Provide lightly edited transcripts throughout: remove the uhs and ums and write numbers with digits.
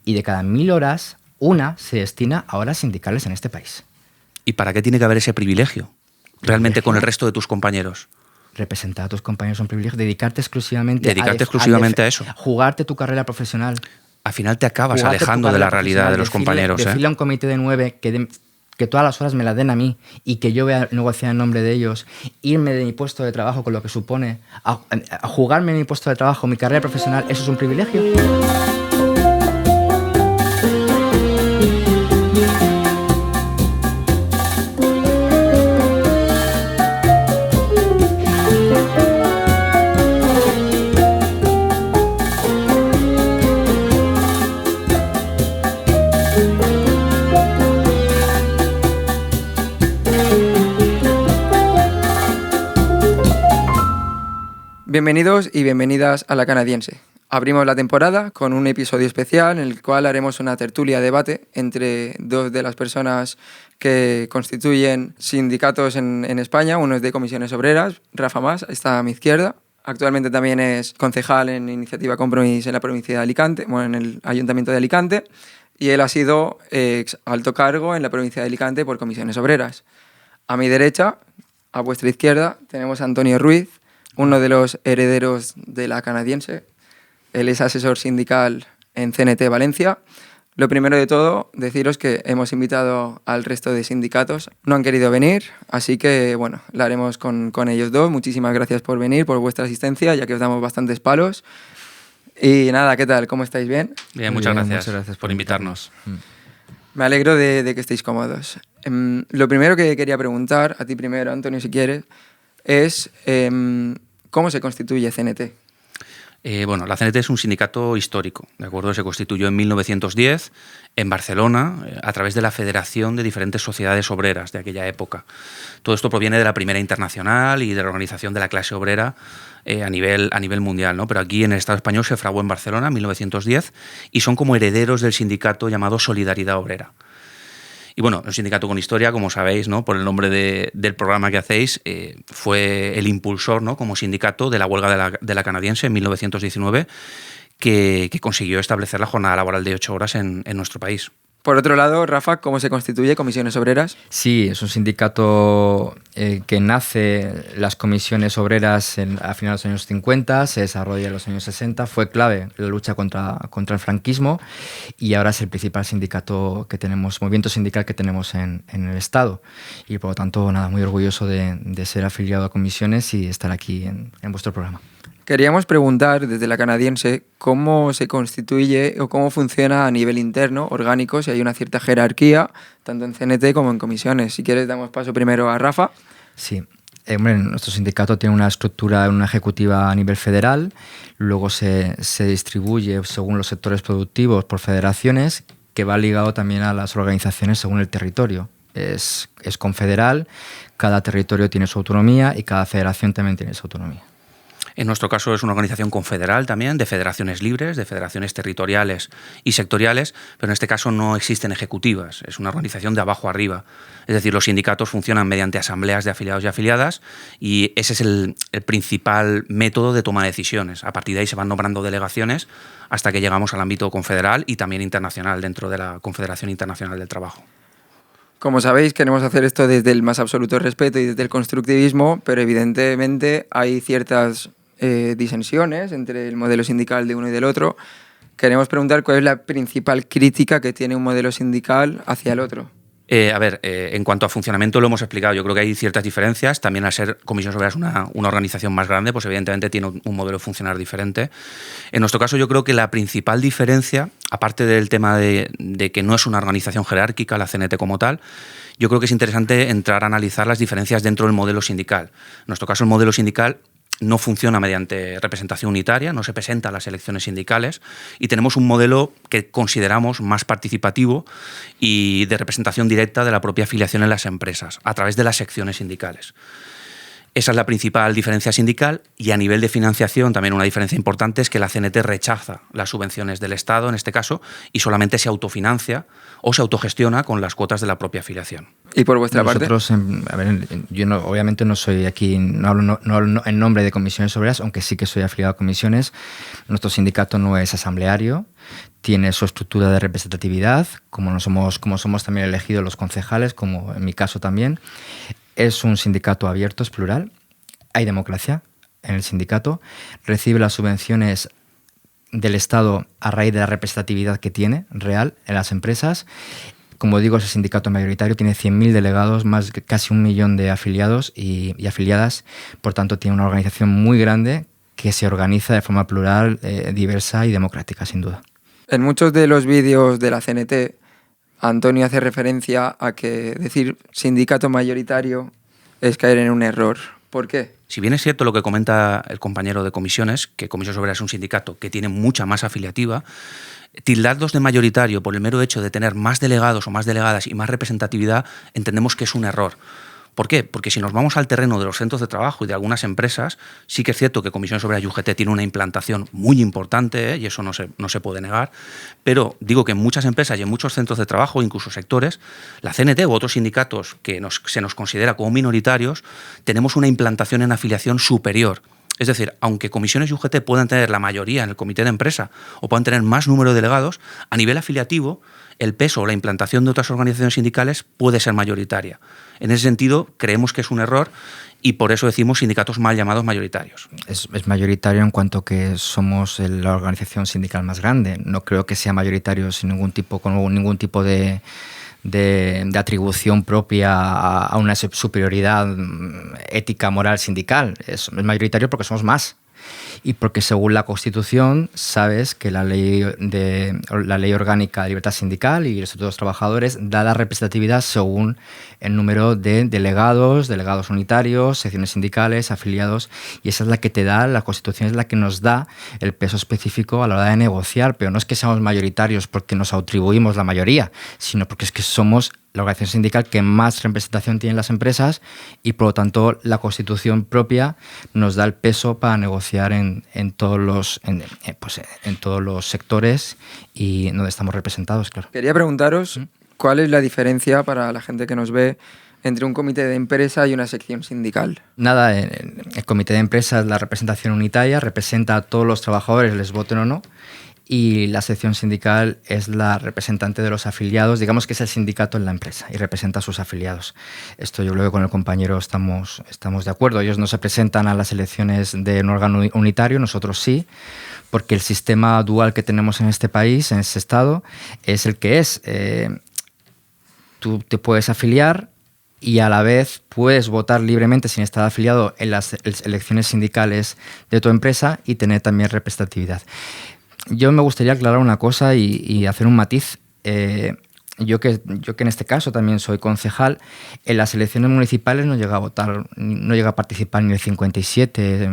y de cada 1.000 horas, una se destina a horas sindicales en este país. ¿Y para qué tiene que haber ese privilegio realmente con el resto de tus compañeros? Representar a tus compañeros es un privilegio, dedicarte exclusivamente a eso. Jugarte tu carrera profesional. Al final te acabas alejando de la realidad de los compañeros. Decirle a un comité de 9 que todas las horas me las den a mí y que yo voy a negociar en nombre de ellos, irme de mi puesto de trabajo con lo que supone, a jugarme mi puesto de trabajo, mi carrera profesional, ¿eso es un privilegio? Bienvenidos y bienvenidas a La Canadiense. Abrimos la temporada con un episodio especial en el cual haremos una tertulia debate entre dos de las personas que constituyen sindicatos en España. Uno es de Comisiones Obreras, Rafa Mas, está a mi izquierda. Actualmente también es concejal en Iniciativa Compromís en la provincia de Alicante, en el Ayuntamiento de Alicante, y él ha sido ex alto cargo en la provincia de Alicante por Comisiones Obreras. A mi derecha, a vuestra izquierda, tenemos a Antonio Ruiz, uno de los herederos de La Canadiense. Él es asesor sindical en CNT Valencia. Lo primero de todo, deciros que hemos invitado al resto de sindicatos. No han querido venir, así que bueno, la haremos con ellos dos. Muchísimas gracias por venir, por vuestra asistencia, ya que os damos bastantes palos. Y nada, ¿qué tal? ¿Cómo estáis? ¿Bien? Bien, muchas gracias por invitarnos. Me alegro de que estéis cómodos. Lo primero que quería preguntar, a ti primero, Antonio, si quieres, es ¿cómo se constituye CNT? Bueno, la CNT es un sindicato histórico, ¿de acuerdo? Se constituyó en 1910 en Barcelona a través de la Federación de diferentes sociedades obreras de aquella época. Todo esto proviene de la Primera Internacional y de la organización de la clase obrera a nivel mundial, ¿no? Pero aquí en el Estado español se fraguó en Barcelona en 1910 y son como herederos del sindicato llamado Solidaridad Obrera. Y bueno, un sindicato con historia, como sabéis, ¿no? Por el nombre del programa que hacéis, fue el impulsor, ¿no? Como sindicato de la huelga de la Canadiense en 1919, que consiguió establecer la jornada laboral de 8 horas en nuestro país. Por otro lado, Rafa, ¿cómo se constituye Comisiones Obreras? Sí, es un sindicato que nace las comisiones obreras a finales de los años 50, se desarrolla en los años 60, fue clave en la lucha contra el franquismo y ahora es el principal sindicato que tenemos, movimiento sindical que tenemos en el Estado. Y por lo tanto, nada, muy orgulloso de ser afiliado a comisiones y estar aquí en vuestro programa. Queríamos preguntar desde La Canadiense cómo se constituye o cómo funciona a nivel interno, orgánico, si hay una cierta jerarquía, tanto en CNT como en comisiones. Si quieres, damos paso primero a Rafa. Sí. Nuestro sindicato tiene una estructura, una ejecutiva a nivel federal, luego se distribuye según los sectores productivos por federaciones, que va ligado también a las organizaciones según el territorio. Es confederal, cada territorio tiene su autonomía y cada federación también tiene su autonomía. En nuestro caso es una organización confederal también, de federaciones libres, de federaciones territoriales y sectoriales, pero en este caso no existen ejecutivas, es una organización de abajo arriba. Es decir, los sindicatos funcionan mediante asambleas de afiliados y afiliadas y ese es el principal método de toma de decisiones. A partir de ahí se van nombrando delegaciones hasta que llegamos al ámbito confederal y también internacional dentro de la Confederación Internacional del Trabajo. Como sabéis, queremos hacer esto desde el más absoluto respeto y desde el constructivismo, pero evidentemente hay ciertas disensiones entre el modelo sindical de uno y del otro. Queremos preguntar cuál es la principal crítica que tiene un modelo sindical hacia el otro. En cuanto a funcionamiento lo hemos explicado, yo creo que hay ciertas diferencias, también al ser Comisiones Obreras una organización más grande, pues evidentemente tiene un modelo funcional diferente. En nuestro caso yo creo que la principal diferencia, aparte del tema de que no es una organización jerárquica, la CNT como tal, yo creo que es interesante entrar a analizar las diferencias dentro del modelo sindical. En nuestro caso el modelo sindical no funciona mediante representación unitaria, no se presenta a las elecciones sindicales y tenemos un modelo que consideramos más participativo y de representación directa de la propia afiliación en las empresas, a través de las secciones sindicales. Esa es la principal diferencia sindical, y a nivel de financiación también una diferencia importante es que la CNT rechaza las subvenciones del Estado en este caso y solamente se autofinancia o se autogestiona con las cuotas de la propia afiliación. ¿Y por vuestra parte? Nosotros, a ver, yo obviamente no soy aquí, no hablo en nombre de Comisiones Obreras, aunque sí que soy afiliado a comisiones. Nuestro sindicato no es asambleario, tiene su estructura de representatividad, como somos también elegidos los concejales, como en mi caso también. Es un sindicato abierto, es plural, hay democracia en el sindicato, recibe las subvenciones del Estado a raíz de la representatividad que tiene real en las empresas. Como digo, ese sindicato mayoritario tiene 100.000 delegados, casi 1 millón de afiliados y afiliadas, por tanto tiene una organización muy grande que se organiza de forma plural, diversa y democrática, sin duda. En muchos de los vídeos de la CNT, Antonio hace referencia a que decir sindicato mayoritario es caer en un error. ¿Por qué? Si bien es cierto lo que comenta el compañero de comisiones, que Comisiones Obreras es un sindicato que tiene mucha masa afiliativa, tildarlos de mayoritario por el mero hecho de tener más delegados o más delegadas y más representatividad, entendemos que es un error. ¿Por qué? Porque si nos vamos al terreno de los centros de trabajo y de algunas empresas, sí que es cierto que Comisiones Obreras y UGT tiene una implantación muy importante, y eso no se puede negar, pero digo que en muchas empresas y en muchos centros de trabajo, incluso sectores, la CNT u otros sindicatos que se nos considera como minoritarios, tenemos una implantación en afiliación superior. Es decir, aunque Comisiones y UGT puedan tener la mayoría en el comité de empresa o puedan tener más número de delegados, a nivel afiliativo, el peso o la implantación de otras organizaciones sindicales puede ser mayoritaria. En ese sentido, creemos que es un error y por eso decimos sindicatos mal llamados mayoritarios. Es mayoritario en cuanto que somos la organización sindical más grande. No creo que sea mayoritario con ningún tipo de atribución propia a una superioridad ética, moral, sindical. Es mayoritario porque somos más. Y porque según la Constitución sabes que la ley orgánica de libertad sindical y el Estatuto de los Trabajadores da la representatividad según el número de delegados unitarios, secciones sindicales, afiliados, y esa es la que te da, la Constitución es la que nos da el peso específico a la hora de negociar, pero no es que seamos mayoritarios porque nos atribuimos la mayoría, sino porque es que somos la organización sindical que más representación tiene en las empresas y por lo tanto la Constitución propia nos da el peso para negociar en todos los sectores y donde estamos representados, claro. Quería preguntaros cuál es la diferencia para la gente que nos ve entre un comité de empresa y una sección sindical. Nada, el comité de empresa es la representación unitaria, representa a todos los trabajadores, les voten o no, y la sección sindical es la representante de los afiliados, digamos que es el sindicato en la empresa y representa a sus afiliados. Esto yo creo que con el compañero estamos de acuerdo. Ellos no se presentan a las elecciones de un órgano unitario, nosotros sí, porque el sistema dual que tenemos en este país, en este estado, es el que es. Tú te puedes afiliar y a la vez puedes votar libremente sin estar afiliado en las elecciones sindicales de tu empresa y tener también representatividad. Yo me gustaría aclarar una cosa y hacer un matiz. Yo que en este caso también soy concejal, en las elecciones municipales no llega a votar, no llega a participar ni el 57,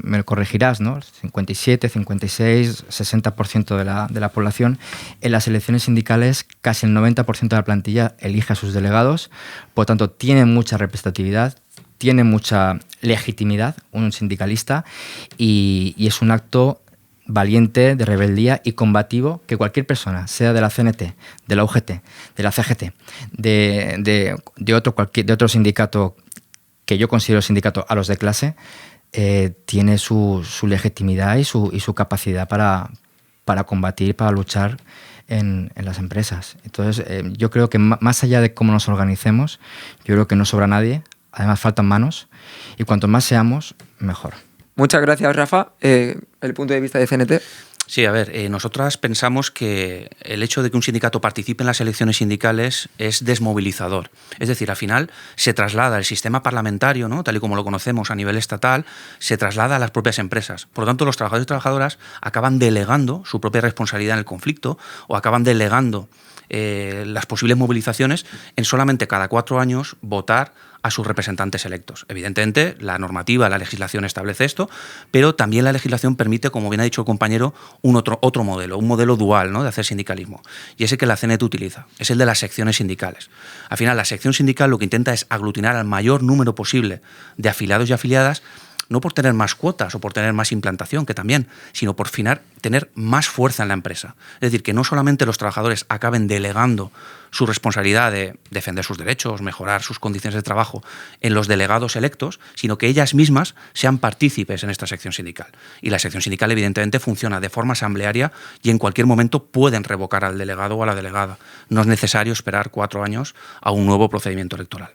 me corregirás, ¿no? 57, 56, 60% de la población. En las elecciones sindicales casi el 90% de la plantilla elige a sus delegados, por lo tanto tiene mucha representatividad, tiene mucha legitimidad un sindicalista y es un acto valiente, de rebeldía y combativo que cualquier persona, sea de la CNT, de la UGT, de la CGT, de otro sindicato que yo considero sindicato a los de clase, tiene su legitimidad y su capacidad para combatir, para luchar en las empresas. Entonces, yo creo que más allá de cómo nos organicemos, yo creo que no sobra nadie, además faltan manos, y cuanto más seamos, mejor. Muchas gracias, Rafa. El punto de vista de CNT. Sí, a ver, nosotras pensamos que el hecho de que un sindicato participe en las elecciones sindicales es desmovilizador. Es decir, al final se traslada el sistema parlamentario, ¿no?, tal y como lo conocemos a nivel estatal, se traslada a las propias empresas. Por lo tanto, los trabajadores y trabajadoras acaban delegando su propia responsabilidad en el conflicto o acaban delegando las posibles movilizaciones en solamente cada 4 años votar a sus representantes electos. Evidentemente, la normativa, la legislación establece esto, pero también la legislación permite, como bien ha dicho el compañero, otro modelo, un modelo dual, ¿no?, de hacer sindicalismo. Y ese que la CNT utiliza, es el de las secciones sindicales. Al final, la sección sindical lo que intenta es aglutinar al mayor número posible de afiliados y afiliadas, no por tener más cuotas o por tener más implantación, que también, sino por tener más fuerza en la empresa. Es decir, que no solamente los trabajadores acaben delegando su responsabilidad de defender sus derechos, mejorar sus condiciones de trabajo en los delegados electos, sino que ellas mismas sean partícipes en esta sección sindical. Y la sección sindical, evidentemente, funciona de forma asamblearia y en cualquier momento pueden revocar al delegado o a la delegada. No es necesario esperar 4 años a un nuevo procedimiento electoral.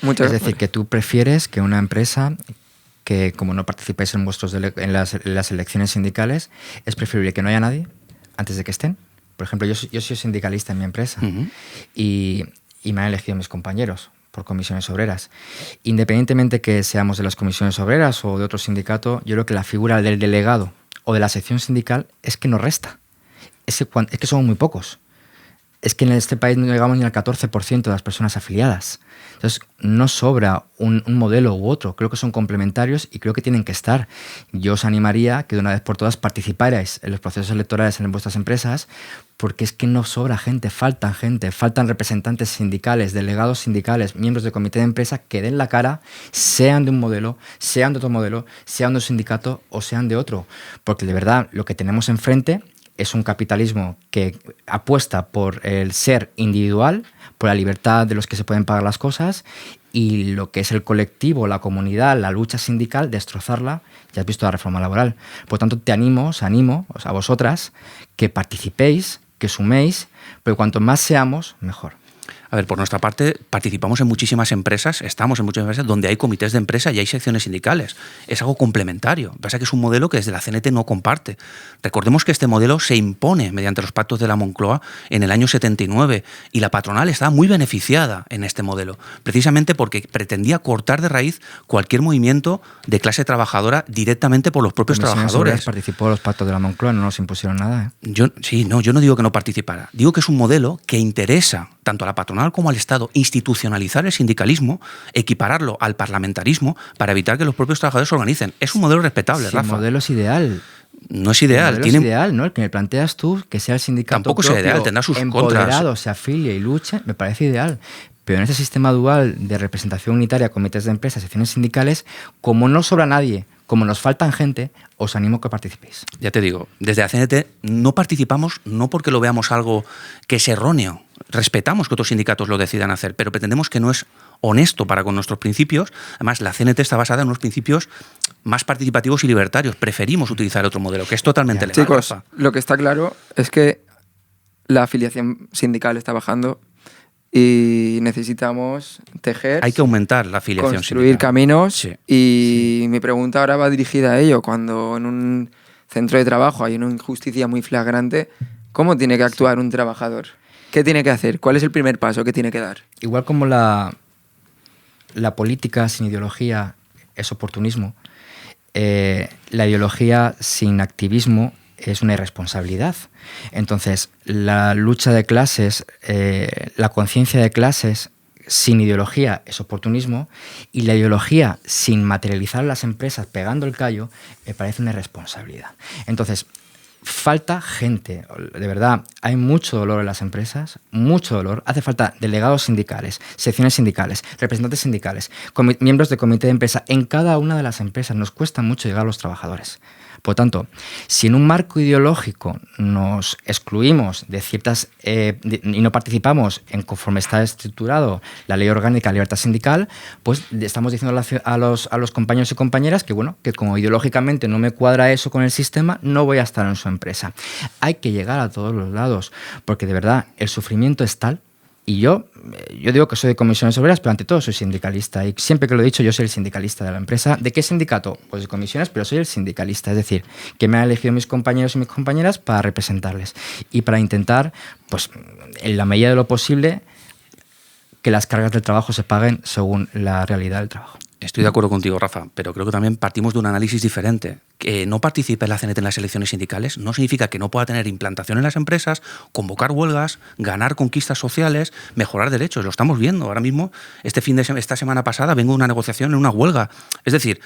Es decir, que tú prefieres que una empresa que, como no participáis en las elecciones sindicales, es preferible que no haya nadie antes de que estén. Por ejemplo, yo soy sindicalista en mi empresa y me han elegido mis compañeros por comisiones obreras. Independientemente que seamos de las comisiones obreras o de otro sindicato, yo creo que la figura del delegado o de la sección sindical es que nos resta. Es que somos muy pocos. Es que en este país no llegamos ni al 14% de las personas afiliadas. Entonces, no sobra un modelo u otro. Creo que son complementarios y creo que tienen que estar. Yo os animaría que de una vez por todas participarais en los procesos electorales en vuestras empresas, porque es que no sobra gente, faltan representantes sindicales, delegados sindicales, miembros del comité de empresa que den la cara, sean de un modelo, sean de otro modelo, sean de un sindicato o sean de otro. Porque de verdad lo que tenemos enfrente es un capitalismo que apuesta por el ser individual, por la libertad de los que se pueden pagar las cosas, y lo que es el colectivo, la comunidad, la lucha sindical, destrozarla. Ya has visto la reforma laboral. Por tanto, os animo a vosotras que participéis, que suméis, pero cuanto más seamos, mejor. A ver, por nuestra parte, participamos en muchísimas empresas, estamos en muchas empresas donde hay comités de empresa y hay secciones sindicales. Es algo complementario. Lo que pasa es que es un modelo que desde la CNT no comparte. Recordemos que este modelo se impone mediante los pactos de la Moncloa en el año 79 y la patronal estaba muy beneficiada en este modelo, precisamente porque pretendía cortar de raíz cualquier movimiento de clase trabajadora directamente por los propios trabajadores. Participó en los pactos de la Moncloa, no nos impusieron nada. Yo no digo que no participara. Digo que es un modelo que interesa tanto a la patronal como al Estado institucionalizar el sindicalismo, equipararlo al parlamentarismo para evitar que los propios trabajadores se organicen. Es un modelo respetable, Rafa. El modelo es ideal. No es ideal. Es ideal, ¿no? El que me planteas tú, que sea el sindicato tampoco sea ideal, tendrá sus contras. Se afilie y luche, me parece ideal. Pero en ese sistema dual de representación unitaria, comités de empresas, secciones sindicales, como no sobra nadie, como nos faltan gente, os animo a que participéis. Ya te digo, desde la CNT no participamos no porque lo veamos algo que es erróneo. Respetamos que otros sindicatos lo decidan hacer, pero pretendemos que no es honesto para con nuestros principios. Además, la CNT está basada en unos principios más participativos y libertarios. Preferimos utilizar otro modelo, que es totalmente legal. Chicos, lo que está claro es que la afiliación sindical está bajando y necesitamos tejer. Hay que aumentar la afiliación construir sindical. Caminos. Sí. Y mi pregunta ahora va dirigida a ello. Cuando en un centro de trabajo hay una injusticia muy flagrante, ¿cómo tiene que actuar un trabajador? ¿Qué tiene que hacer? ¿Cuál es el primer paso que tiene que dar? Igual como la política sin ideología es oportunismo, la ideología sin activismo es una irresponsabilidad. Entonces, la lucha de clases, la conciencia de clases sin ideología es oportunismo, y la ideología sin materializar las empresas pegando el callo me parece una irresponsabilidad. Entonces, falta gente, de verdad, hay mucho dolor en las empresas, mucho dolor. Hace falta delegados sindicales, secciones sindicales, representantes sindicales, miembros de comité de empresa. En cada una de las empresas nos cuesta mucho llegar a los trabajadores. Por tanto, si en un marco ideológico nos excluimos de ciertas y no participamos en conforme está estructurado la ley orgánica de libertad sindical, pues estamos diciendo a los compañeros y compañeras que, bueno, que como ideológicamente no me cuadra eso con el sistema, no voy a estar en su empresa. Hay que llegar a todos los lados, porque de verdad el sufrimiento es tal. Y yo digo que soy de comisiones obreras, pero ante todo soy sindicalista. Y siempre que lo he dicho, yo soy el sindicalista de la empresa. ¿De qué sindicato? Pues de comisiones, pero soy el sindicalista. Es decir, que me han elegido mis compañeros y mis compañeras para representarles. Y para intentar, pues, en la medida de lo posible, que las cargas del trabajo se paguen según la realidad del trabajo. Estoy de acuerdo contigo, Rafa, pero creo que también partimos de un análisis diferente. Que no participe la CNT en las elecciones sindicales no significa que no pueda tener implantación en las empresas, convocar huelgas, ganar conquistas sociales, mejorar derechos. Lo estamos viendo. Ahora mismo, esta semana pasada, vengo de una negociación en una huelga. Es decir,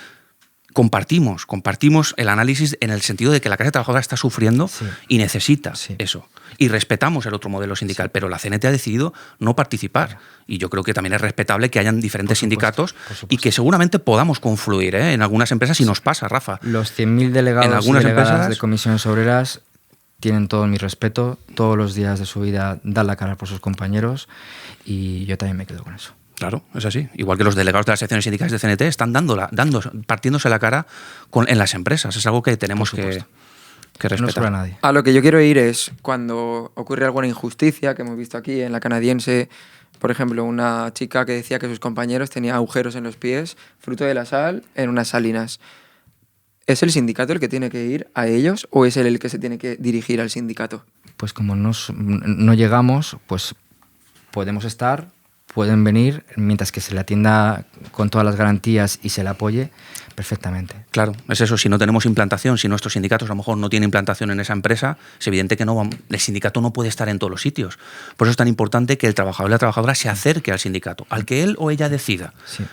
compartimos el análisis en el sentido de que la clase trabajadora está sufriendo y necesita eso. Y respetamos el otro modelo sindical, pero la CNT ha decidido no participar. Y yo creo que también es respetable que hayan diferentes sindicatos y que seguramente podamos confluir en algunas empresas, y nos pasa, Rafa. Los 100.000 delegados en algunas y delegadas empresas de comisiones obreras tienen todo mi respeto. Todos los días de su vida dan la cara por sus compañeros y yo también me quedo con eso. Claro, es así. Igual que los delegados de las secciones sindicales de CNT están partiéndose la cara en las empresas. Es algo que tenemos que respetar. No sobra nadie. A lo que yo quiero ir es cuando ocurre alguna injusticia que hemos visto aquí en la canadiense, por ejemplo, una chica que decía que sus compañeros tenían agujeros en los pies, fruto de la sal, en unas salinas. ¿Es el sindicato el que tiene que ir a ellos o es él el que se tiene que dirigir al sindicato? Pues como no llegamos, pues podemos estar, pueden venir, mientras que se le atienda con todas las garantías y se le apoye perfectamente. Claro, es eso. Si no tenemos implantación, si nuestros sindicatos a lo mejor no tienen implantación en esa empresa, es evidente que el sindicato no puede estar en todos los sitios. Por eso es tan importante que el trabajador y la trabajadora se acerque al sindicato, al que él o ella decida,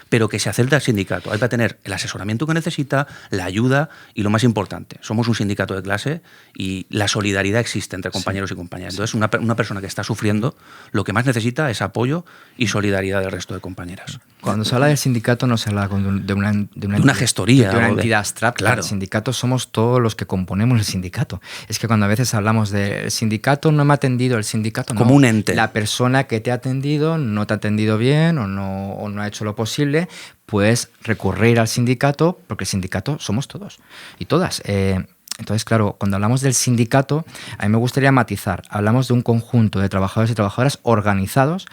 pero que se acerque al sindicato. Ahí va a tener el asesoramiento que necesita, la ayuda y lo más importante, somos un sindicato de clase y la solidaridad existe entre compañeros y compañeras. Entonces, una persona que está sufriendo, lo que más necesita es apoyo y solidaridad del resto de compañeras. Cuando se habla del sindicato no se habla de una gestoría. De una entidad abstracta. Claro. El sindicato somos todos los que componemos el sindicato. Es que cuando a veces hablamos del sindicato, no me ha atendido el sindicato. Como no. un ente. La persona que te ha atendido no te ha atendido bien o no ha hecho lo posible, puedes recurrir al sindicato, porque el sindicato somos todos y todas. Entonces, claro, cuando hablamos del sindicato, a mí me gustaría matizar. Hablamos de un conjunto de trabajadores y trabajadoras organizados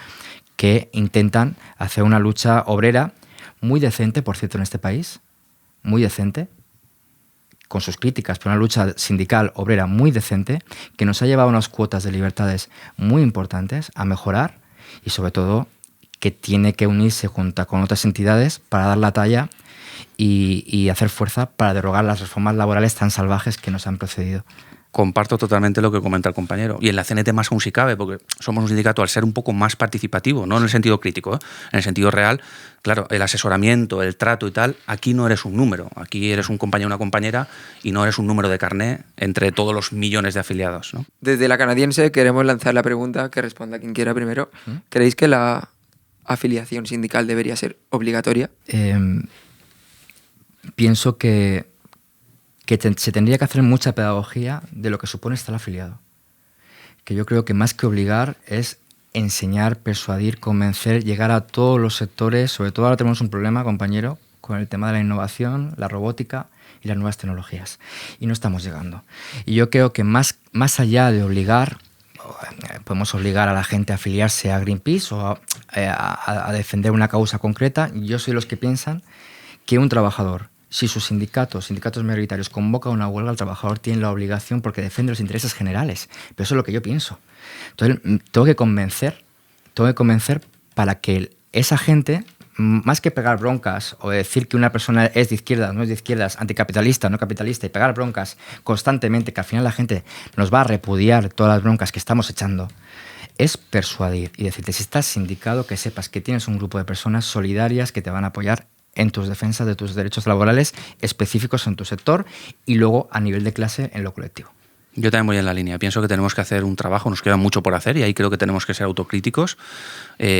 que intentan hacer una lucha obrera muy decente, por cierto, en este país, muy decente, con sus críticas, pero una lucha sindical obrera muy decente, que nos ha llevado a unas cuotas de libertades muy importantes a mejorar y, sobre todo, que tiene que unirse junto con otras entidades para dar la talla y hacer fuerza para derogar las reformas laborales tan salvajes que nos han precedido. Comparto totalmente lo que comenta el compañero. Y en la CNT más aún si cabe, porque somos un sindicato al ser un poco más participativo, no en el sentido crítico, en el sentido real. Claro, el asesoramiento, el trato y tal, aquí no eres un número. Aquí eres un compañero o una compañera y no eres un número de carné entre todos los millones de afiliados, ¿no? Desde la canadiense queremos lanzar la pregunta, que responda quien quiera primero. ¿Creéis que la afiliación sindical debería ser obligatoria? Pienso que se tendría que hacer mucha pedagogía de lo que supone estar afiliado. Que yo creo que más que obligar es enseñar, persuadir, convencer, llegar a todos los sectores. Sobre todo ahora tenemos un problema, compañero, con el tema de la innovación, la robótica y las nuevas tecnologías. Y no estamos llegando. Y yo creo que más allá de obligar, podemos obligar a la gente a afiliarse a Greenpeace o a defender una causa concreta. Yo soy los que piensan que un trabajador, si sus sindicatos mayoritarios convocan una huelga, el trabajador tiene la obligación porque defiende los intereses generales. Pero eso es lo que yo pienso. Entonces, tengo que convencer para que esa gente, más que pegar broncas o decir que una persona es de izquierdas, no es de izquierdas, anticapitalista, no capitalista, y pegar broncas constantemente, que al final la gente nos va a repudiar todas las broncas que estamos echando, es persuadir y decirte, si estás sindicado, que sepas que tienes un grupo de personas solidarias que te van a apoyar en tus defensas de tus derechos laborales específicos en tu sector y luego a nivel de clase en lo colectivo. Yo también voy en la línea. Pienso que tenemos que hacer un trabajo, nos queda mucho por hacer y ahí creo que tenemos que ser autocríticos,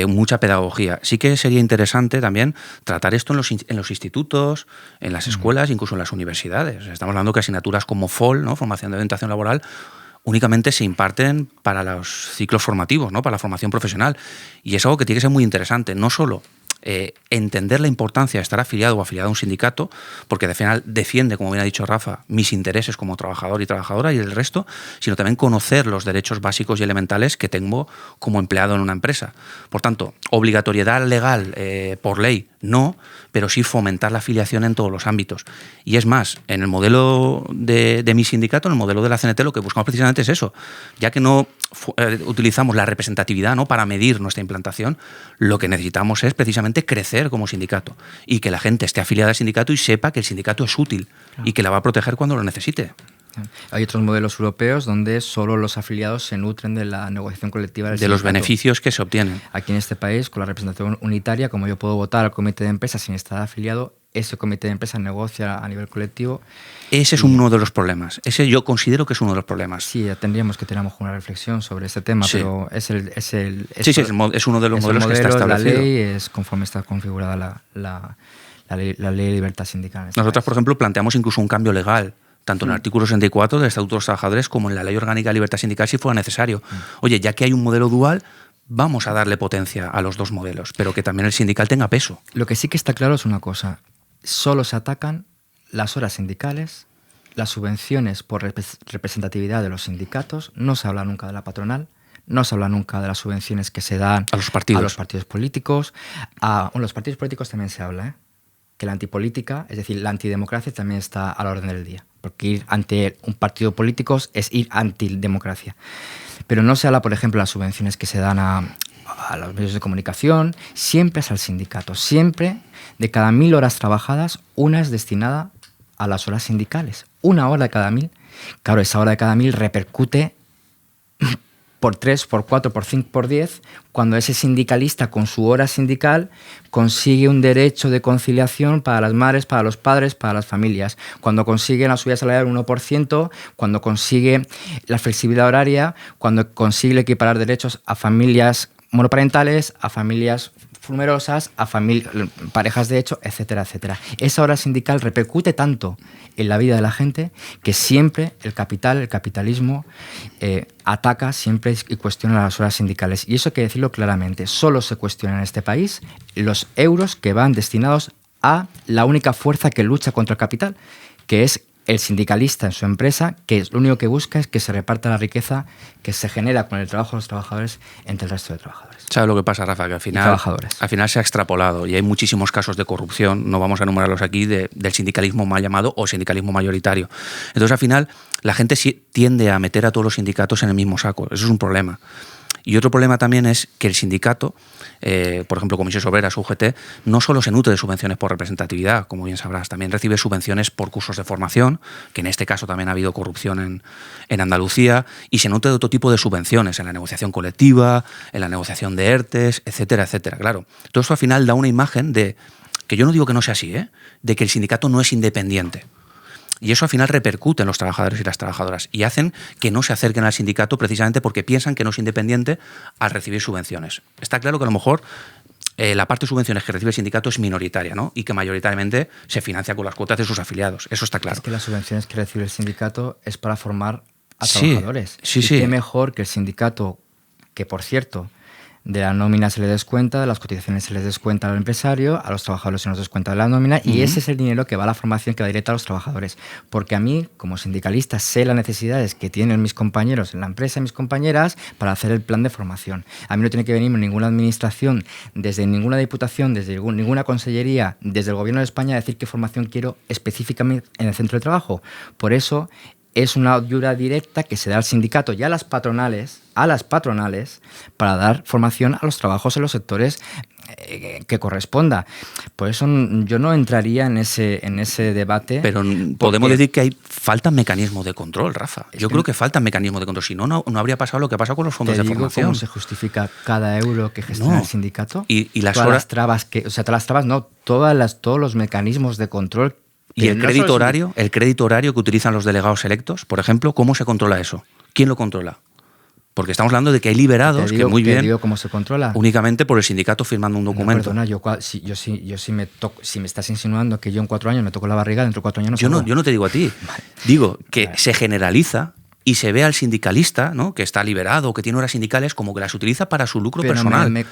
mucha pedagogía. Sí que sería interesante también tratar esto en los institutos, en las escuelas, incluso en las universidades. Estamos hablando que asignaturas como FOL, ¿no? Formación de orientación laboral, únicamente se imparten para los ciclos formativos, ¿no? Para la formación profesional. Y es algo que tiene que ser muy interesante, no solo entender la importancia de estar afiliado o afiliado a un sindicato, porque al final defiende, como bien ha dicho Rafa, mis intereses como trabajador y trabajadora y el resto, sino también conocer los derechos básicos y elementales que tengo como empleado en una empresa. Por tanto, obligatoriedad legal por ley, no, pero sí fomentar la afiliación en todos los ámbitos. Y es más, en el modelo de mi sindicato, en el modelo de la CNT, lo que buscamos precisamente es eso. Ya que no utilizamos la representatividad, ¿no?, para medir nuestra implantación, lo que necesitamos es precisamente precisamente crecer como sindicato y que la gente esté afiliada al sindicato y sepa que el sindicato es útil y que la va a proteger cuando lo necesite. Hay otros modelos europeos donde solo los afiliados se nutren de la negociación colectiva del de los sindicato. Beneficios que se obtienen. Aquí en este país, con la representación unitaria, como yo puedo votar al comité de empresa sin estar afiliado, ese comité de empresa negocia a nivel colectivo. Ese es uno de los problemas. Ese yo considero que es uno de los problemas. Sí, tendríamos que tener una reflexión sobre este tema, Sí. pero es uno de los modelos que está la establecido. ley, es conforme está configurada la ley de libertad sindical. En este Nosotros, país. por ejemplo, planteamos incluso un cambio legal, tanto en el artículo 64 del Estatuto de los Trabajadores como en la Ley Orgánica de Libertad Sindical, si fuera necesario. Oye, ya que hay un modelo dual, vamos a darle potencia a los dos modelos, pero que también el sindical tenga peso. Lo que sí que está claro es una cosa. Solo se atacan las horas sindicales, las subvenciones por representatividad de los sindicatos, no se habla nunca de la patronal, no se habla nunca de las subvenciones que se dan A los partidos políticos. Los partidos políticos también se habla, que la antipolítica, es decir, la antidemocracia también está a la orden del día, porque ir ante un partido político es ir antidemocracia. Pero no se habla, por ejemplo, de las subvenciones que se dan a los medios de comunicación, siempre es al sindicato, siempre de cada 1000 horas trabajadas, una es destinada a las horas sindicales. 1 hora de cada 1000. Claro, esa hora de cada 1000 repercute por 3, por 4, por 5, por 10, cuando ese sindicalista con su hora sindical consigue un derecho de conciliación para las madres, para los padres, para las familias, cuando consigue la subida salarial del 1%, cuando consigue la flexibilidad horaria, cuando consigue equiparar derechos a familias monoparentales, a familias numerosas, a parejas de hecho, etcétera, etcétera. Esa hora sindical repercute tanto en la vida de la gente que siempre el capitalismo ataca siempre y cuestiona las horas sindicales. Y eso hay que decirlo claramente. Solo se cuestiona en este país los euros que van destinados a la única fuerza que lucha contra el capital, que es el sindicalista en su empresa, que lo único que busca es que se reparta la riqueza que se genera con el trabajo de los trabajadores entre el resto de trabajadores. ¿Sabes lo que pasa, Rafa? Que al final se ha extrapolado y hay muchísimos casos de corrupción, no vamos a enumerarlos aquí, del sindicalismo mal llamado o sindicalismo mayoritario. Entonces, al final, la gente tiende a meter a todos los sindicatos en el mismo saco. Eso es un problema. Y otro problema también es que el sindicato, por ejemplo, Comisiones Obreras, UGT, no solo se nutre de subvenciones por representatividad, como bien sabrás, también recibe subvenciones por cursos de formación, que en este caso también ha habido corrupción en Andalucía, y se nutre de otro tipo de subvenciones en la negociación colectiva, en la negociación de ERTES, etcétera, etcétera. Claro, todo esto al final da una imagen de, que yo no digo que no sea así, de que el sindicato no es independiente. Y eso al final repercute en los trabajadores y las trabajadoras y hacen que no se acerquen al sindicato precisamente porque piensan que no es independiente al recibir subvenciones. Está claro que a lo mejor la parte de subvenciones que recibe el sindicato es minoritaria, ¿no? Y que mayoritariamente se financia con las cuotas de sus afiliados. Eso está claro. Es que las subvenciones que recibe el sindicato es para formar a trabajadores. Sí. Qué mejor que el sindicato, que por cierto, de la nómina se le descuenta, de las cotizaciones se les descuenta al empresario, a los trabajadores se nos descuenta de la nómina, y ese es el dinero que va a la formación, que va directa a los trabajadores. Porque a mí, como sindicalista, sé las necesidades que tienen mis compañeros en la empresa, mis compañeras, para hacer el plan de formación. A mí no tiene que venir ninguna administración, desde ninguna diputación, desde ninguna consellería, desde el Gobierno de España, a decir qué formación quiero específicamente en el centro de trabajo. Por eso es una ayuda directa que se da al sindicato y a las patronales, para dar formación a los trabajos en los sectores que corresponda. Por eso yo no entraría en ese debate. Pero podemos decir que faltan mecanismos de control, Rafa. Yo creo que faltan mecanismos de control. Si no habría pasado lo que ha pasado con los fondos de formación. ¿Cómo se justifica cada euro que gestiona el sindicato? Y las todas horas... las trabas todas las trabas, no, todos los mecanismos de control. ¿Y el crédito horario? ¿El crédito horario que utilizan los delegados electos, por ejemplo? ¿Cómo se controla eso? ¿Quién lo controla? Porque estamos hablando de que hay liberados que muy bien... ¿Cómo se controla? Únicamente por el sindicato firmando un documento. No, perdona, si me estás insinuando que yo en 4 años me toco la barriga, dentro de 4 años no. Yo no te digo a ti. Vale. Digo que se generaliza y se ve al sindicalista, ¿no?, que está liberado, que tiene horas sindicales, como que las utiliza para su lucro personal.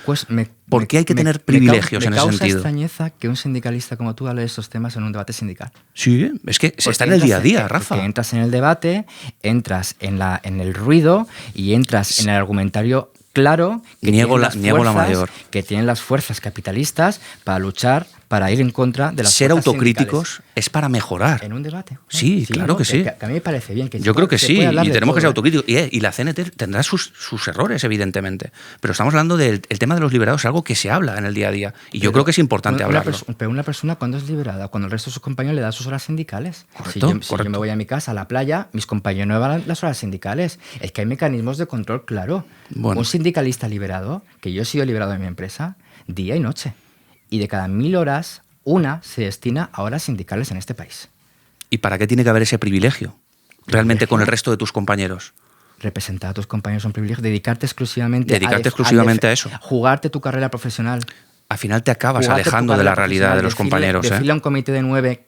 ¿Por qué hay que tener privilegios en ese sentido? Me causa extrañeza que un sindicalista como tú hable de estos temas en un debate sindical. Sí, es que se está en el día a día, Rafa. Porque entras en el debate, entras en el ruido y entras en el argumentario claro que niego la mayor. Que tienen las fuerzas capitalistas para luchar para ir en contra de las Ser fuerzas autocríticos sindicales. es para mejorar. En un debate. ¿No? Sí, claro ¿no? que sí. Que a mí me parece bien. Que Yo creo que se sí, puede hablar y de tenemos que ser todo, autocríticos. Y la CNT tendrá sus errores, evidentemente. Pero estamos hablando del tema de los liberados, algo que se habla en el día a día. Y yo creo que es importante hablarlo. Pero una persona, ¿cuándo es liberada? Cuando el resto de sus compañeros le dan sus horas sindicales. Correcto, Si yo me voy a mi casa, a la playa, mis compañeros no me dan las horas sindicales. Es que hay mecanismos de control, claro. Bueno. Un sindicalista liberado, que yo he sido liberado de mi empresa, día y noche. Y de cada 1000 horas, una se destina a horas sindicales en este país. ¿Y para qué tiene que haber ese privilegio? Realmente con el resto de tus compañeros. Representar a tus compañeros es un privilegio. Dedicarte exclusivamente a eso. Jugarte tu carrera profesional. Al final te acabas alejando de la realidad de los compañeros. Decirle a un comité de 9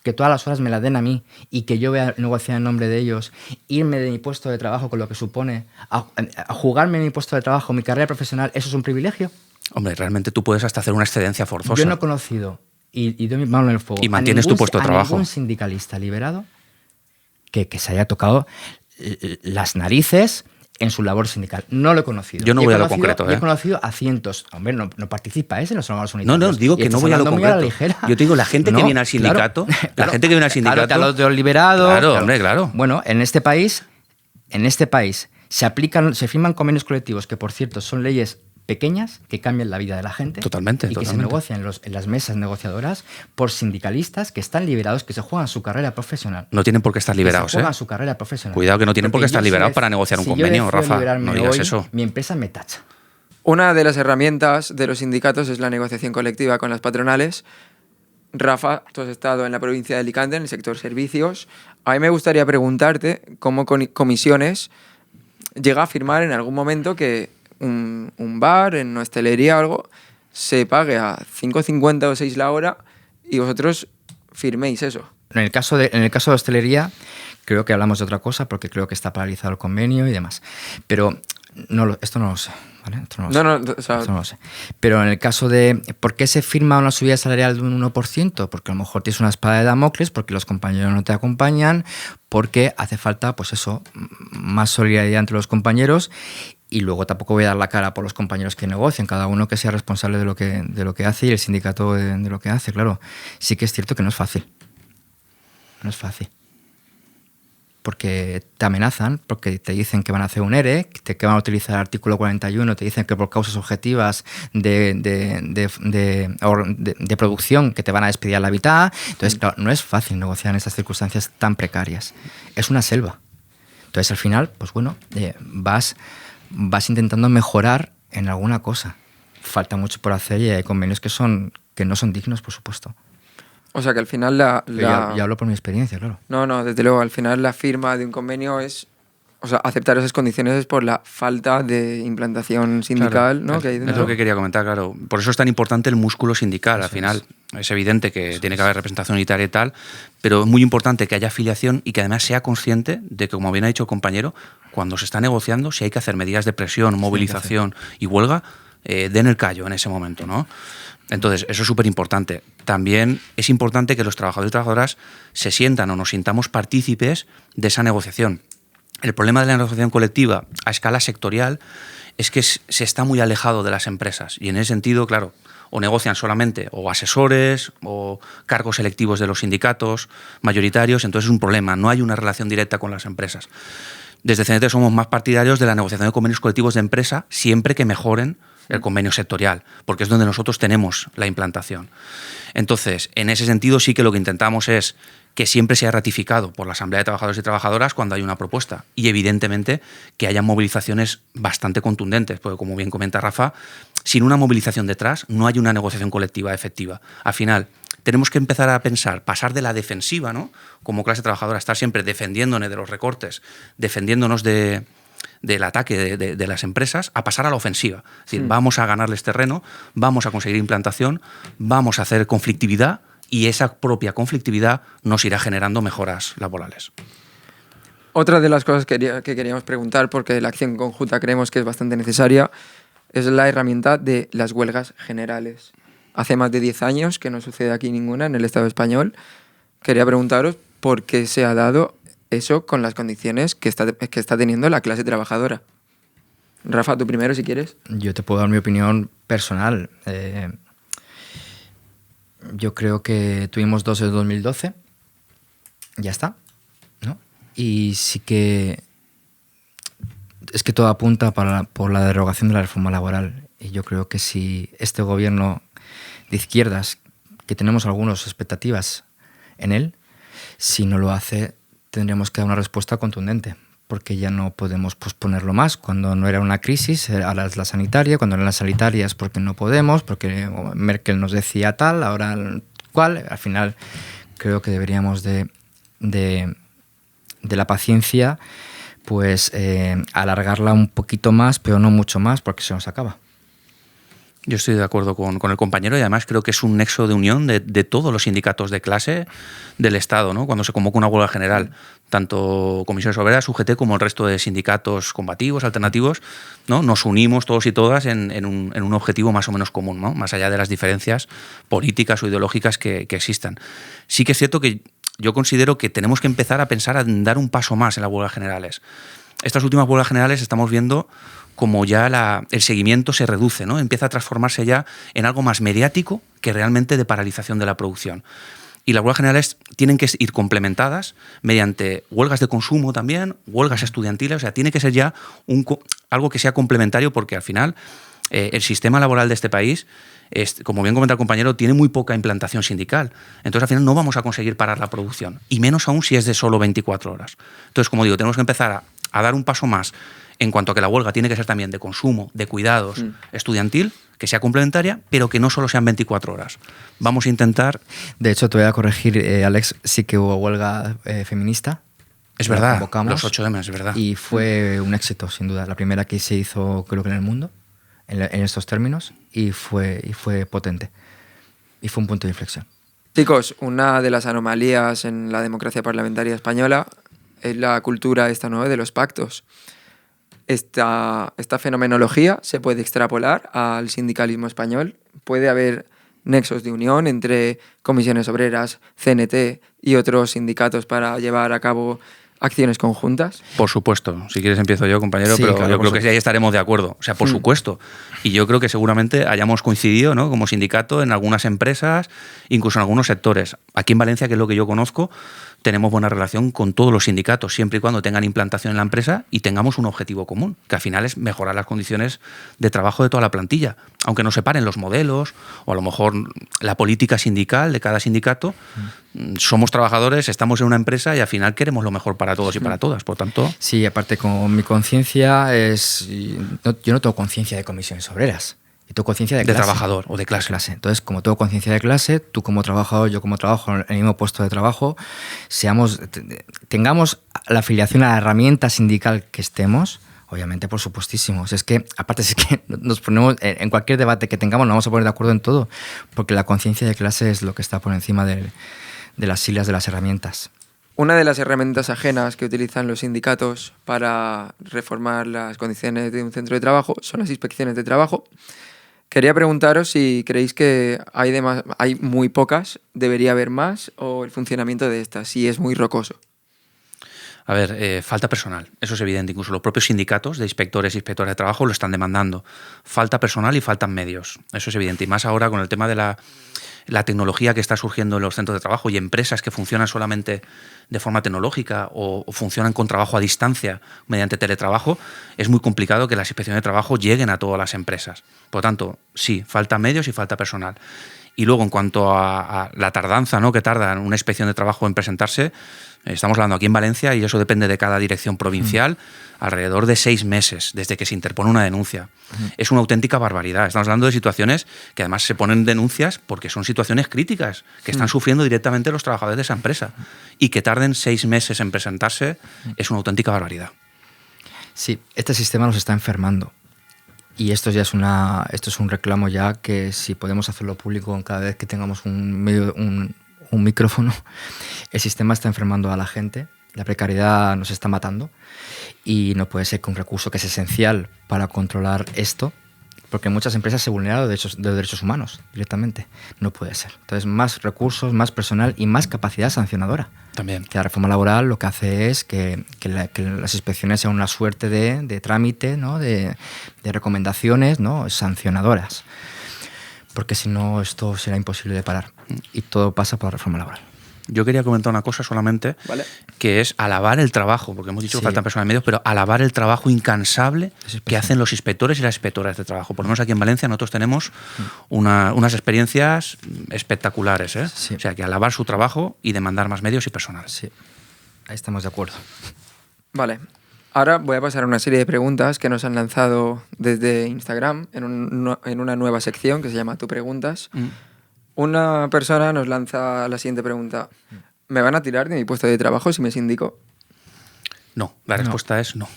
que todas las horas me las den a mí y que yo voy a negociar en nombre de ellos, irme de mi puesto de trabajo con lo que supone, a jugarme mi puesto de trabajo, mi carrera profesional, ¿eso es un privilegio? Hombre, realmente tú puedes hasta hacer una excedencia forzosa. Yo no he conocido, y doy mi mano en el fuego, y mantienes tu puesto de trabajo. A ningún sindicalista liberado que se haya tocado las narices en su labor sindical. No lo he conocido. Yo no voy a lo concreto. He conocido a cientos. Hombre, no participa en los órganos unitarios. No, digo que no voy a lo concreto. Yo te digo, la gente que viene al sindicato, la gente que viene al sindicato... Claro, a los liberados... Claro, hombre, claro. Bueno, en este país se firman convenios colectivos que, por cierto, son leyes pequeñas que cambian la vida de la gente. Totalmente. Que se negocian en las mesas negociadoras por sindicalistas que están liberados, que se juegan su carrera profesional. No tienen por qué estar liberados, se juegan su carrera profesional. Cuidado que no tienen por qué estar liberados para negociar un convenio, Rafa. No digas eso. Mi empresa me tacha. Una de las herramientas de los sindicatos es la negociación colectiva con las patronales. Rafa, tú has estado en la provincia de Alicante, en el sector servicios. A mí me gustaría preguntarte cómo Comisiones llega a firmar en algún momento que un bar, en una hostelería o algo, se pague a 5,50 o 6 la hora y vosotros firméis eso. En el caso de hostelería, creo que hablamos de otra cosa porque creo que está paralizado el convenio y demás. Pero esto no lo sé. ¿Vale? Esto no lo sé. Pero en el caso de ¿por qué se firma una subida salarial de un 1%? Porque a lo mejor tienes una espada de Damocles, porque los compañeros no te acompañan, porque hace falta, pues eso, más solidaridad entre los compañeros. Y luego tampoco voy a dar la cara por los compañeros que negocian, cada uno que sea responsable de lo que hace y el sindicato de lo que hace, claro. Sí que es cierto que no es fácil. No es fácil. Porque te amenazan, porque te dicen que van a hacer un ERE, que van a utilizar el artículo 41, te dicen que por causas objetivas de producción que te van a despedir a la mitad. Entonces, claro, no es fácil negociar en estas circunstancias tan precarias. Es una selva. Entonces, al final, pues bueno, vas intentando mejorar en alguna cosa. Falta mucho por hacer y hay convenios que no son dignos, por supuesto. O sea que al final Ya hablo por mi experiencia, claro. No, desde luego, al final la firma de un convenio es... O sea, aceptar esas condiciones es por la falta de implantación sindical, claro, ¿no? Que hay dentro. Es lo que quería comentar, claro. Por eso es tan importante el músculo sindical. Al final es evidente que tiene que haber representación unitaria y tal, pero es muy importante que haya afiliación y que además sea consciente de que, como bien ha dicho el compañero, cuando se está negociando, si hay que hacer medidas de presión, movilización y huelga, den el callo en ese momento, ¿no? Entonces, eso es súper importante. También es importante que los trabajadores y trabajadoras se sientan o nos sintamos partícipes de esa negociación. El problema de la negociación colectiva a escala sectorial es que se está muy alejado de las empresas y en ese sentido, claro, o negocian solamente o asesores o cargos selectivos de los sindicatos mayoritarios, entonces es un problema, no hay una relación directa con las empresas. Desde CNT somos más partidarios de la negociación de convenios colectivos de empresa siempre que mejoren el convenio sectorial, porque es donde nosotros tenemos la implantación. Entonces, en ese sentido sí que lo que intentamos es que siempre sea ratificado por la Asamblea de Trabajadores y Trabajadoras cuando hay una propuesta y evidentemente que haya movilizaciones bastante contundentes, porque como bien comenta Rafa, sin una movilización detrás no hay una negociación colectiva efectiva. Al final, tenemos que empezar a pensar, pasar de la defensiva, ¿no?, como clase trabajadora, estar siempre defendiéndonos de los recortes, defendiéndonos del ataque de las empresas, a pasar a la ofensiva. Es decir, vamos a ganarles terreno, vamos a conseguir implantación, vamos a hacer conflictividad y esa propia conflictividad nos irá generando mejoras laborales. Otra de las cosas que queríamos preguntar, porque la acción conjunta creemos que es bastante necesaria, es la herramienta de las huelgas generales. Hace más de 10 años que no sucede aquí ninguna en el Estado español. Quería preguntaros por qué se ha dado eso con las condiciones que está teniendo la clase trabajadora. Rafa, tú primero, si quieres. Yo te puedo dar mi opinión personal. Yo creo que tuvimos 2 en 2012, ya está, ¿no? Y sí que es que todo apunta por la derogación de la reforma laboral. Y yo creo que si este gobierno de izquierdas, que tenemos algunas expectativas en él, si no lo hace, tendremos que dar una respuesta contundente, porque ya no podemos posponerlo más. Cuando no era una crisis, ahora es la sanitaria. Cuando era la sanitaria es porque no podemos, porque Merkel nos decía tal, ahora cual. Al final creo que deberíamos de la paciencia, pues alargarla un poquito más, pero no mucho más, porque se nos acaba. Yo estoy de acuerdo con el compañero y además creo que es un nexo de unión de todos los sindicatos de clase del Estado, ¿no? Cuando se convoca una huelga general, tanto Comisiones Obreras, UGT, como el resto de sindicatos combativos, alternativos, ¿no? Nos unimos todos y todas en un objetivo más o menos común, ¿no? Más allá de las diferencias políticas o ideológicas que existan. Sí que es cierto que yo considero que tenemos que empezar a pensar en dar un paso más en las huelgas generales. Estas últimas huelgas generales estamos viendo como ya el seguimiento se reduce, ¿no? Empieza a transformarse ya en algo más mediático que realmente de paralización de la producción. Y las huelgas generales tienen que ir complementadas mediante huelgas de consumo también, huelgas estudiantiles, o sea, tiene que ser ya algo que sea complementario, porque al final el sistema laboral de este país, como bien comenta el compañero, tiene muy poca implantación sindical. Entonces, al final no vamos a conseguir parar la producción, y menos aún si es de solo 24 horas. Entonces, como digo, tenemos que empezar a dar un paso más en cuanto a que la huelga tiene que ser también de consumo, de cuidados, estudiantil, que sea complementaria, pero que no solo sean 24 horas. Vamos a intentar... De hecho, te voy a corregir, Alex, sí que hubo huelga feminista. Es verdad, los 8M, es verdad. Y fue un éxito, sin duda. La primera que se hizo, creo que en el mundo, en estos términos, y fue potente. Y fue un punto de inflexión. Chicos, una de las anomalías en la democracia parlamentaria española es la cultura esta, ¿no?, de los pactos. Esta fenomenología se puede extrapolar al sindicalismo español. Puede haber nexos de unión entre comisiones obreras, CNT y otros sindicatos para llevar a cabo acciones conjuntas. Por supuesto. Si quieres empiezo yo, compañero, sí, pero claro, yo creo que sí, ahí estaremos de acuerdo. O sea, por supuesto. Y yo creo que seguramente hayamos coincidido, ¿no?, como sindicato en algunas empresas, incluso en algunos sectores. Aquí en Valencia, que es lo que yo conozco, tenemos buena relación con todos los sindicatos, siempre y cuando tengan implantación en la empresa y tengamos un objetivo común, que al final es mejorar las condiciones de trabajo de toda la plantilla. Aunque nos separen los modelos o a lo mejor la política sindical de cada sindicato, somos trabajadores, estamos en una empresa y al final queremos lo mejor para todos y para todas, por tanto... Sí, aparte con mi conciencia yo no tengo conciencia de comisiones obreras. Y tengo conciencia de clase. De trabajador o de clase. Entonces, como tengo conciencia de clase, tú como trabajador, yo como trabajo en el mismo puesto de trabajo, tengamos la afiliación a la herramienta sindical que estemos, obviamente, por supuestísimo. Es que, aparte, es que nos ponemos, en cualquier debate que tengamos, nos vamos a poner de acuerdo en todo, porque la conciencia de clase es lo que está por encima de las siglas de las herramientas. Una de las herramientas ajenas que utilizan los sindicatos para reformar las condiciones de un centro de trabajo son las inspecciones de trabajo. Quería preguntaros si creéis que hay muy pocas, debería haber más, o el funcionamiento de estas, si es muy rocoso. A ver, falta personal, eso es evidente. Incluso los propios sindicatos de inspectores y inspectoras de trabajo lo están demandando. Falta personal y faltan medios, eso es evidente. Y más ahora con el tema de la tecnología que está surgiendo en los centros de trabajo y empresas que funcionan solamente de forma tecnológica o funcionan con trabajo a distancia mediante teletrabajo, es muy complicado que las inspecciones de trabajo lleguen a todas las empresas. Por lo tanto, sí, falta medios y falta personal. Y luego, en cuanto a la tardanza, ¿no?, que tarda una inspección de trabajo en presentarse, estamos hablando aquí en Valencia, y eso depende de cada dirección provincial, alrededor de 6 meses desde que se interpone una denuncia. Es una auténtica barbaridad. Estamos hablando de situaciones que además se ponen denuncias porque son situaciones críticas que están sufriendo directamente los trabajadores de esa empresa. Y que tarden 6 meses en presentarse es una auténtica barbaridad. Sí, este sistema nos está enfermando. Y esto es un reclamo ya, que si podemos hacerlo público cada vez que tengamos un micrófono. El sistema está enfermando a la gente, la precariedad nos está matando, y no puede ser que un recurso que es esencial para controlar esto, porque en muchas empresas se vulneran los derechos humanos directamente, no puede ser. Entonces, más recursos, más personal y más capacidad sancionadora. También. Que la reforma laboral lo que hace es que las inspecciones sean una suerte de trámite, ¿no?, de recomendaciones, ¿no?, sancionadoras. porque si no esto será imposible de parar. Y todo pasa por la reforma laboral. Yo quería comentar una cosa solamente, ¿Vale? que es alabar el trabajo, porque hemos dicho Sí. que faltan personas en medios, pero alabar el trabajo incansable que hacen los inspectores y las inspectoras de trabajo. Por lo menos aquí en Valencia nosotros tenemos unas experiencias espectaculares, ¿eh? Sí. O sea, que alabar su trabajo y demandar más medios y personal. Sí, ahí estamos de acuerdo. Vale. Ahora voy a pasar a una serie de preguntas que nos han lanzado desde Instagram en una nueva sección que se llama Tú Preguntas. Una persona nos lanza la siguiente pregunta. ¿Me van a tirar de mi puesto de trabajo si me sindico? No, la No. respuesta es no.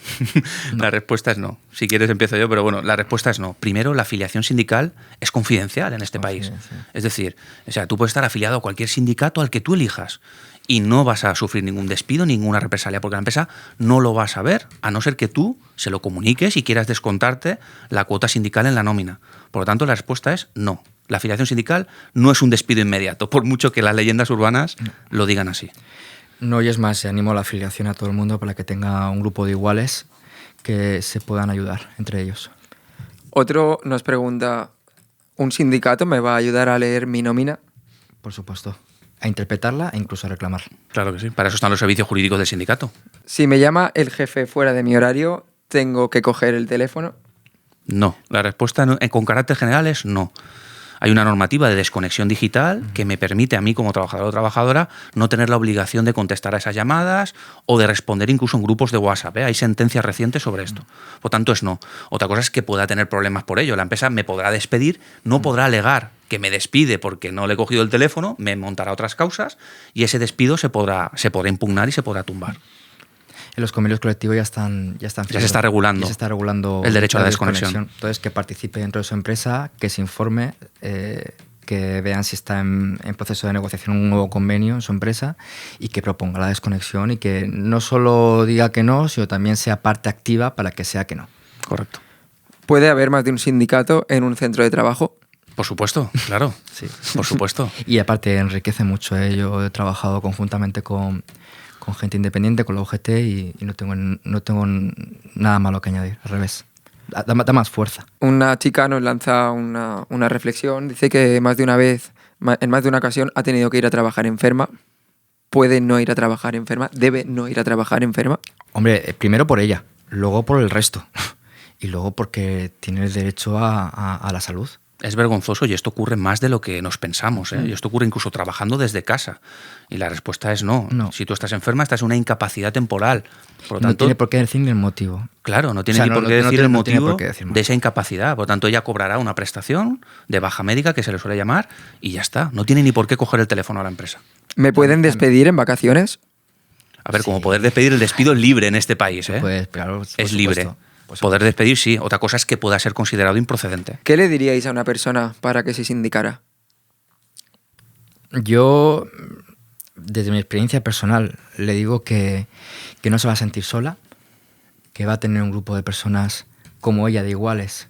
La respuesta es no. Si quieres empiezo yo, pero bueno, la respuesta es no. Primero, la afiliación sindical es confidencial en este país. Confidencial. Es decir, o sea, tú puedes estar afiliado a cualquier sindicato al que tú elijas y no vas a sufrir ningún despido, ninguna represalia, porque la empresa no lo va a saber, a no ser que tú se lo comuniques y quieras descontarte la cuota sindical en la nómina. Por lo tanto, la respuesta es no. La afiliación sindical no es un despido inmediato, por mucho que las leyendas urbanas lo digan así. No, y es más, animo a la afiliación a todo el mundo para que tenga un grupo de iguales que se puedan ayudar entre ellos. Otro nos pregunta, ¿un sindicato me va a ayudar a leer mi nómina? Por supuesto. A interpretarla e incluso a reclamar. Claro que sí. Para eso están los servicios jurídicos del sindicato. Si me llama el jefe fuera de mi horario, ¿tengo que coger el teléfono? No, la respuesta con carácter general es no. Hay una normativa de desconexión digital que me permite a mí como trabajador o trabajadora no tener la obligación de contestar a esas llamadas o de responder incluso en grupos de WhatsApp, ¿eh? Hay sentencias recientes sobre esto. Por tanto, es no. Otra cosa es que pueda tener problemas por ello. La empresa me podrá despedir, no podrá alegar que me despide porque no le he cogido el teléfono, me montará otras causas y ese despido se podrá impugnar y se podrá tumbar. En los convenios colectivos ya se está regulando. Ya se está regulando El derecho a la desconexión. Entonces, que participe dentro de su empresa, que se informe, que vean si está en proceso de negociación un nuevo convenio en su empresa y que proponga la desconexión y que no solo diga que no, sino también sea parte activa para que sea que no. Correcto. ¿Puede haber más de un sindicato en un centro de trabajo? Por supuesto, claro. Sí. Por supuesto. Y aparte enriquece mucho. Yo he trabajado conjuntamente con gente independiente, con la UGT y no tengo nada malo que añadir, al revés. Da más fuerza. Una chica nos lanza una reflexión, dice que en más de una ocasión ha tenido que ir a trabajar enferma. ¿Puede no ir a trabajar enferma? ¿Debe no ir a trabajar enferma? Hombre, primero por ella, luego por el resto y luego porque tiene el derecho a la salud. Es vergonzoso y esto ocurre más de lo que nos pensamos, ¿eh? Y esto ocurre incluso trabajando desde casa. Y la respuesta es no. No. Si tú estás enferma, estás en una incapacidad temporal. Por lo No tanto, tiene por qué decir ni el motivo. claro, no tiene O sea, ni por no qué tiene- decir no el tiene motivo por qué decir más. de esa incapacidad. Por lo tanto, ella cobrará una prestación de baja médica, que se le suele llamar, y ya está. No tiene ni por qué coger el teléfono a la empresa. ¿Me pueden despedir en vacaciones? A ver, como poder despedir, el despido es libre en este país, ¿eh? Pues, claro, por Es libre. supuesto, por Poder despedir, sí. Otra cosa es que pueda ser considerado improcedente. ¿Qué le diríais a una persona para que se sindicara? Yo, desde mi experiencia personal, le digo que no se va a sentir sola, que va a tener un grupo de personas como ella, de iguales,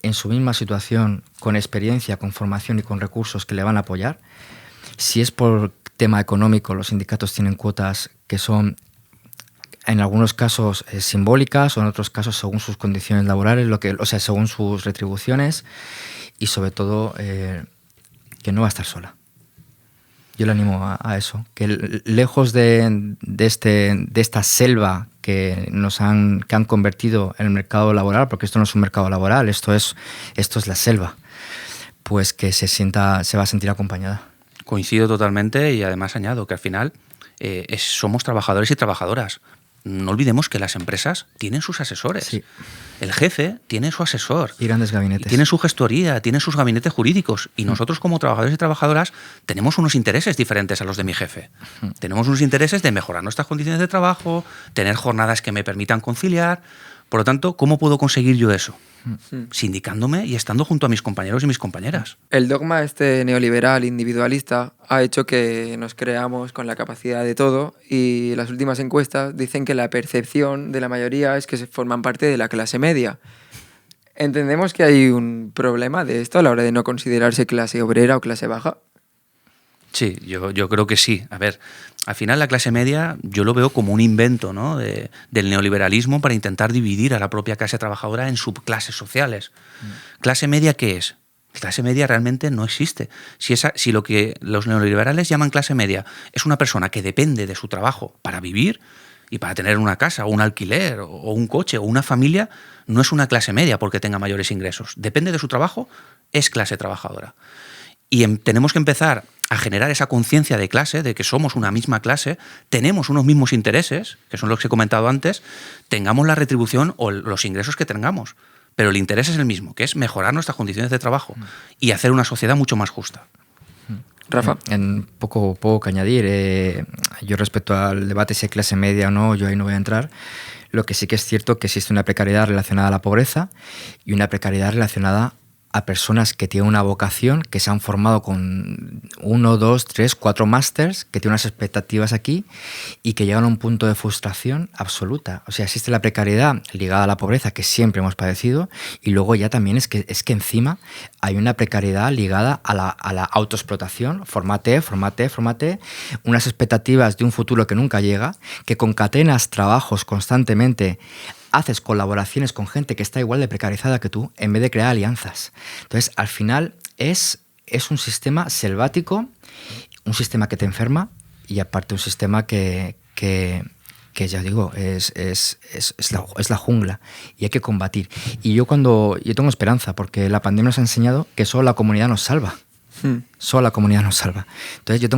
en su misma situación, con experiencia, con formación y con recursos que le van a apoyar. Si es por tema económico, los sindicatos tienen cuotas que son, en algunos casos, simbólicas o en otros casos según sus condiciones laborales, según sus retribuciones y sobre todo que no va a estar sola. Yo le animo a eso, que lejos de esta selva que han convertido en el mercado laboral, porque esto no es un mercado laboral, esto es la selva, pues que se va a sentir acompañada. Coincido totalmente y además añado que al final somos trabajadores y trabajadoras. No olvidemos que las empresas tienen sus asesores. Sí. El jefe tiene su asesor. Y grandes gabinetes. Tiene su gestoría, tiene sus gabinetes jurídicos. Y nosotros como trabajadores y trabajadoras tenemos unos intereses diferentes a los de mi jefe. Tenemos unos intereses de mejorar nuestras condiciones de trabajo, tener jornadas que me permitan conciliar. Por lo tanto, ¿cómo puedo conseguir yo eso? Sindicándome y estando junto a mis compañeros y mis compañeras. El dogma neoliberal individualista ha hecho que nos creamos con la capacidad de todo y las últimas encuestas dicen que la percepción de la mayoría es que se forman parte de la clase media. ¿Entendemos que hay un problema de esto a la hora de no considerarse clase obrera o clase baja? Sí, yo creo que sí. A ver, al final la clase media yo lo veo como un invento, ¿no? del neoliberalismo para intentar dividir a la propia clase trabajadora en subclases sociales. ¿Clase media qué es? Clase media realmente no existe. Si lo que los neoliberales llaman clase media es una persona que depende de su trabajo para vivir y para tener una casa o un alquiler o un coche o una familia, no es una clase media porque tenga mayores ingresos. Depende de su trabajo, es clase trabajadora. Y tenemos que empezar a generar esa conciencia de clase, de que somos una misma clase, tenemos unos mismos intereses, que son los que he comentado antes, tengamos la retribución o los ingresos que tengamos. Pero el interés es el mismo, que es mejorar nuestras condiciones de trabajo y hacer una sociedad mucho más justa. Rafa. En poco que añadir. Yo respecto al debate si hay clase media o no, yo ahí no voy a entrar. Lo que sí que es cierto que existe una precariedad relacionada a la pobreza y una precariedad relacionada a personas que tienen una vocación, que se han formado con 1, 2, 3, 4 másters, que tienen unas expectativas aquí y que llegan a un punto de frustración absoluta. O sea, existe la precariedad ligada a la pobreza que siempre hemos padecido y luego ya también es que encima hay una precariedad ligada a la autoexplotación, fórmate, unas expectativas de un futuro que nunca llega, que concatenas trabajos constantemente, haces colaboraciones con gente que está igual de precarizada que tú en vez de crear alianzas. Entonces, al final es un sistema selvático, un sistema que te enferma y aparte un sistema que ya digo, es la jungla y hay que combatir. Y yo tengo esperanza porque la pandemia nos ha enseñado que solo la comunidad nos salva. Solo la comunidad nos salva. Entonces yo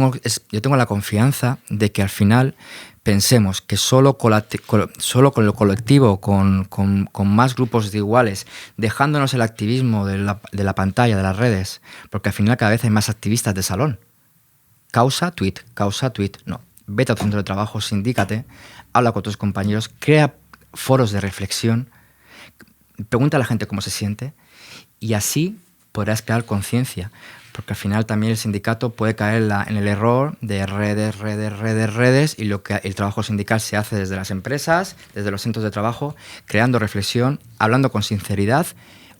tengo la confianza de que al final pensemos que solo con lo colectivo, con más grupos de iguales, dejándonos el activismo de la pantalla, de las redes, porque al final cada vez hay más activistas de salón. Causa, tweet. No, vete a tu centro de trabajo, sindícate, habla con tus compañeros, crea foros de reflexión, pregunta a la gente cómo se siente y así podrás crear conciencia. Porque al final también el sindicato puede caer en el error de redes y lo que el trabajo sindical se hace desde las empresas, desde los centros de trabajo, creando reflexión, hablando con sinceridad,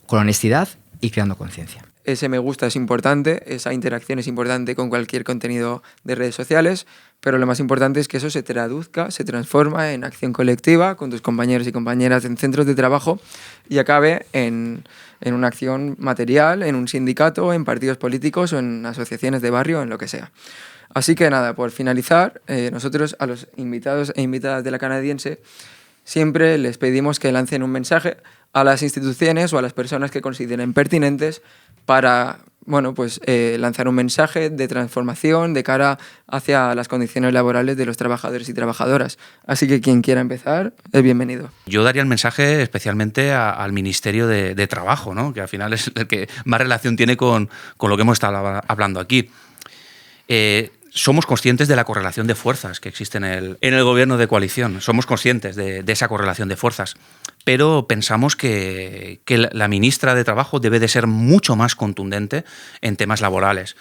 con honestidad y creando conciencia. Ese me gusta es importante, esa interacción es importante con cualquier contenido de redes sociales, pero lo más importante es que eso se traduzca, se transforma en acción colectiva con tus compañeros y compañeras en centros de trabajo y acabe en una acción material, en un sindicato, en partidos políticos o en asociaciones de barrio, en lo que sea. Así que nada, por finalizar, nosotros a los invitados e invitadas de La Canadiense siempre les pedimos que lancen un mensaje a las instituciones o a las personas que consideren pertinentes para lanzar un mensaje de transformación de cara hacia las condiciones laborales de los trabajadores y trabajadoras. Así que quien quiera empezar es bienvenido. Yo daría el mensaje especialmente al Ministerio de Trabajo, ¿no? Que al final es el que más relación tiene con lo que hemos estado hablando aquí. Somos conscientes de la correlación de fuerzas que existe en el gobierno de coalición. Somos conscientes de esa correlación de fuerzas. Pero pensamos que la ministra de Trabajo debe de ser mucho más contundente en temas laborales.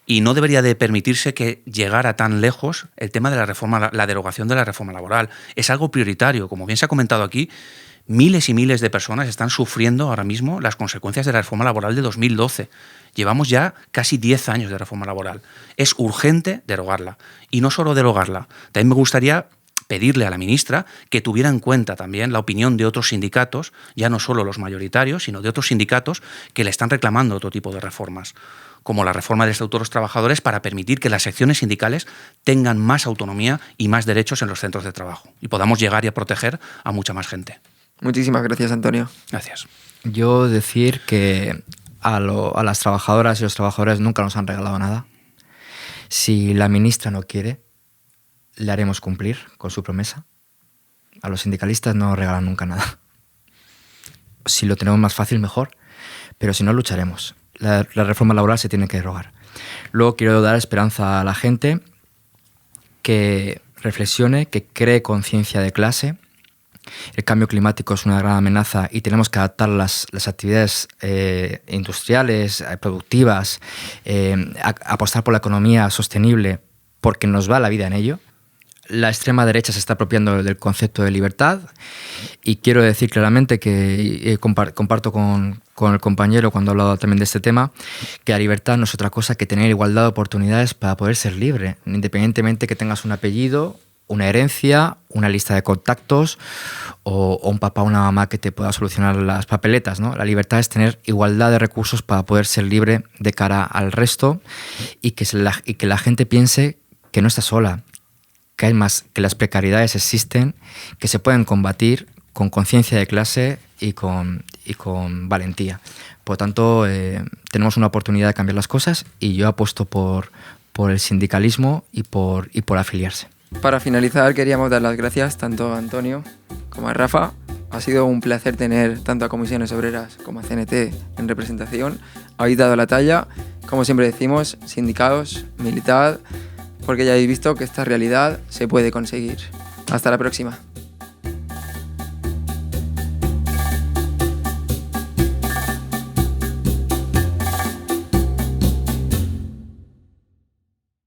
Y no debería de permitirse que llegara tan lejos el tema de la derogación de la reforma laboral. Es algo prioritario. Como bien se ha comentado aquí, miles y miles de personas están sufriendo ahora mismo las consecuencias de la reforma laboral de 2012. Llevamos ya casi 10 años de reforma laboral. Es urgente derogarla. Y no solo derogarla. También me gustaría pedirle a la ministra que tuviera en cuenta también la opinión de otros sindicatos, ya no solo los mayoritarios, sino de otros sindicatos que le están reclamando otro tipo de reformas, como la reforma del Estatuto de los Trabajadores, para permitir que las secciones sindicales tengan más autonomía y más derechos en los centros de trabajo y podamos llegar y a proteger a mucha más gente. Muchísimas gracias, Antonio. Gracias. Yo decir que a las trabajadoras y los trabajadores nunca nos han regalado nada. Si la ministra no quiere, le haremos cumplir con su promesa. A los sindicalistas no nos regalan nunca nada. Si lo tenemos más fácil, mejor. Pero si no, lucharemos. La reforma laboral se tiene que derogar. Luego quiero dar esperanza a la gente que reflexione, que cree conciencia de clase. El cambio climático es una gran amenaza y tenemos que adaptar las actividades industriales, productivas, apostar por la economía sostenible porque nos va la vida en ello. La extrema derecha se está apropiando del concepto de libertad y quiero decir claramente que comparto con el compañero cuando ha hablado también de este tema, que la libertad no es otra cosa que tener igualdad de oportunidades para poder ser libre, independientemente que tengas un apellido una herencia, una lista de contactos o un papá o una mamá que te pueda solucionar las papeletas, ¿no? La libertad es tener igualdad de recursos para poder ser libre de cara al resto y que la gente piense que no está sola, que hay más, que las precariedades existen, que se pueden combatir con conciencia de clase y con valentía. Por lo tanto, tenemos una oportunidad de cambiar las cosas y yo apuesto por el sindicalismo y por afiliarse. Para finalizar, queríamos dar las gracias tanto a Antonio como a Rafa. Ha sido un placer tener tanto a Comisiones Obreras como a CNT en representación. Habéis dado la talla. Como siempre decimos, sindicados, militad, porque ya habéis visto que esta realidad se puede conseguir. Hasta la próxima.